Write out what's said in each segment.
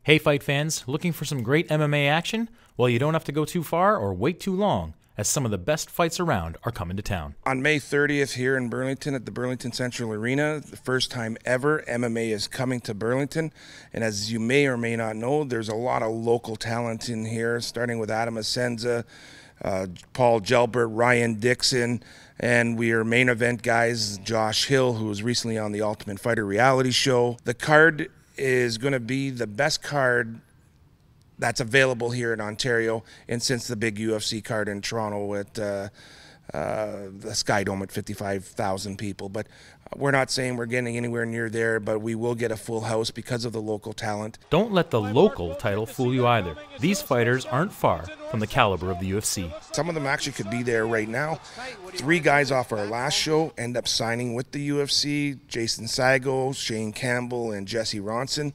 Hey fight fans, looking for some great MMA action? Well, you don't have to go too far or wait too long, as some of the best fights around are coming to town. On May 30th here in Burlington at the Burlington Central Arena, the first time ever MMA is coming to Burlington. And as you may or may not know, there's a lot of local talent in here, starting with Adam Asenza, Paul Gelbert, Ryan Dixon, and we are main event guys, Josh Hill, who was recently on the Ultimate Fighter reality show. The card is going to be the best card that's available here in Ontario, and since the big UFC card in Toronto at the Sky Dome at 55,000 people. But we're not saying we're getting anywhere near there, but we will get a full house because of the local talent. Don't let the local title fool you either. These fighters aren't far from the caliber of the UFC. Some of them actually could be there right now. 3 guys off our last show end up signing with the UFC: Jason Sago, Shane Campbell, and Jesse Ronson.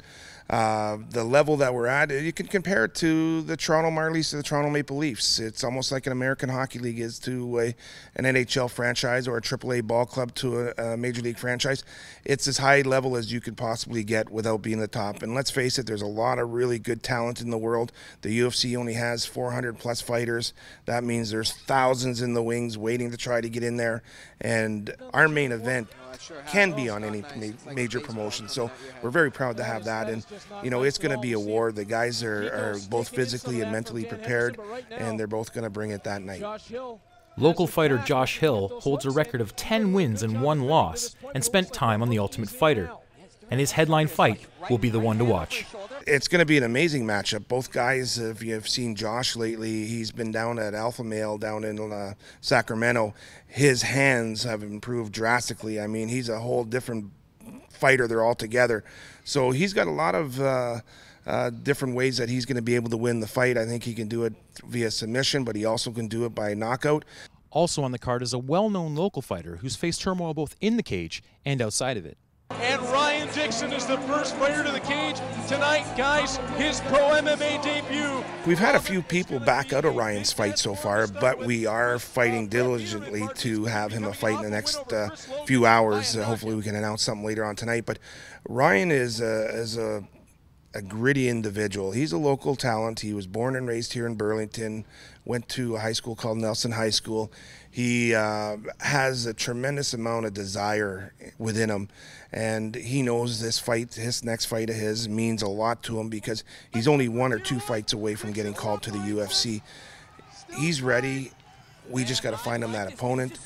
The level that we're at, you can compare it to the Toronto Marlies to the Toronto Maple Leafs. It's almost like an American Hockey League is to an NHL franchise, or a AAA ball club to a Major League franchise. It's as high level as you could possibly get without being the top. And let's face it, there's a lot of really good talent in the world. The UFC only has 400 plus fighters. That means there's thousands in the wings waiting to try to get in there. And our main event can be on any major promotion, so we're very proud to have that. And you know, it's going to be a war. The guys are both physically and mentally prepared, and they're both going to bring it that night. Local fighter Josh Hill holds a record of 10 wins and 1 loss and spent time on the Ultimate Fighter, and his headline fight will be the one to watch. It's going to be an amazing matchup. Both guys, if you've seen Josh lately, he's been down at Alpha Male down in Sacramento. His hands have improved drastically. I mean, he's a whole different fighter. They're all together. So he's got a lot of different ways that he's going to be able to win the fight. I think he can do it via submission, but he also can do it by knockout. Also on the card is a well-known local fighter who's faced turmoil both in the cage and outside of it. And Ryan Dixon is the first fighter to the cage tonight, guys, his pro MMA debut. We've had a few people back out of Ryan's fight so far, but we are fighting diligently to have him a fight in the next few hours. Hopefully we can announce something later on tonight. But Ryan is a gritty individual. He's a local talent. He was born and raised here in Burlington, went to a high school called Nelson High School. He has a tremendous amount of desire within him, and he knows this fight, this next fight of his, means a lot to him because he's only 1 or 2 fights away from getting called to the UFC. He's ready. We just got to find him that opponent.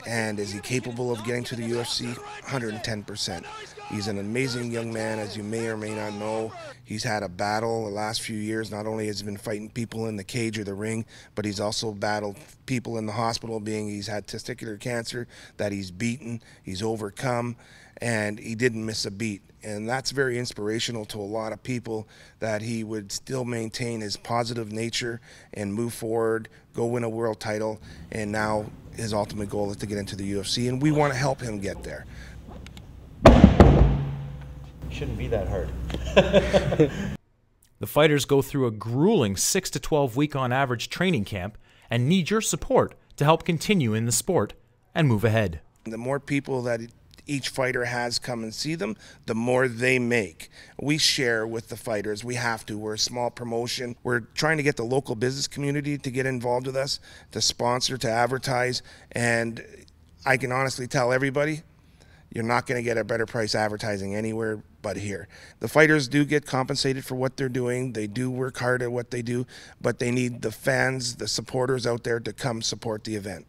And is he capable of getting to the UFC? 110%. He's an amazing young man, as you may or may not know. He's had a battle the last few years. Not only has he been fighting people in the cage or the ring, but he's also battled people in the hospital, being he's had testicular cancer that he's beaten, he's overcome, and he didn't miss a beat. And that's very inspirational to a lot of people, that he would still maintain his positive nature and move forward, go win a world title, and now his ultimate goal is to get into the UFC, and we want to help him get there. Shouldn't be that hard. The fighters go through a grueling 6 to 12 week on average training camp and need your support to help continue in the sport and move ahead. The more people that each fighter has come and see them, the more they make. We share with the fighters. We have to. We're a small promotion. We're trying to get the local business community to get involved with us, to sponsor, to advertise, and I can honestly tell everybody, you're not going to get a better price advertising anywhere but here. The fighters do get compensated for what they're doing. They do work hard at what they do, but they need the fans, the supporters out there to come support the event.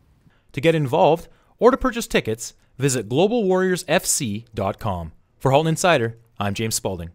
To get involved or to purchase tickets, visit globalwarriorsfc.com. For Halton Insider, I'm James Spalding.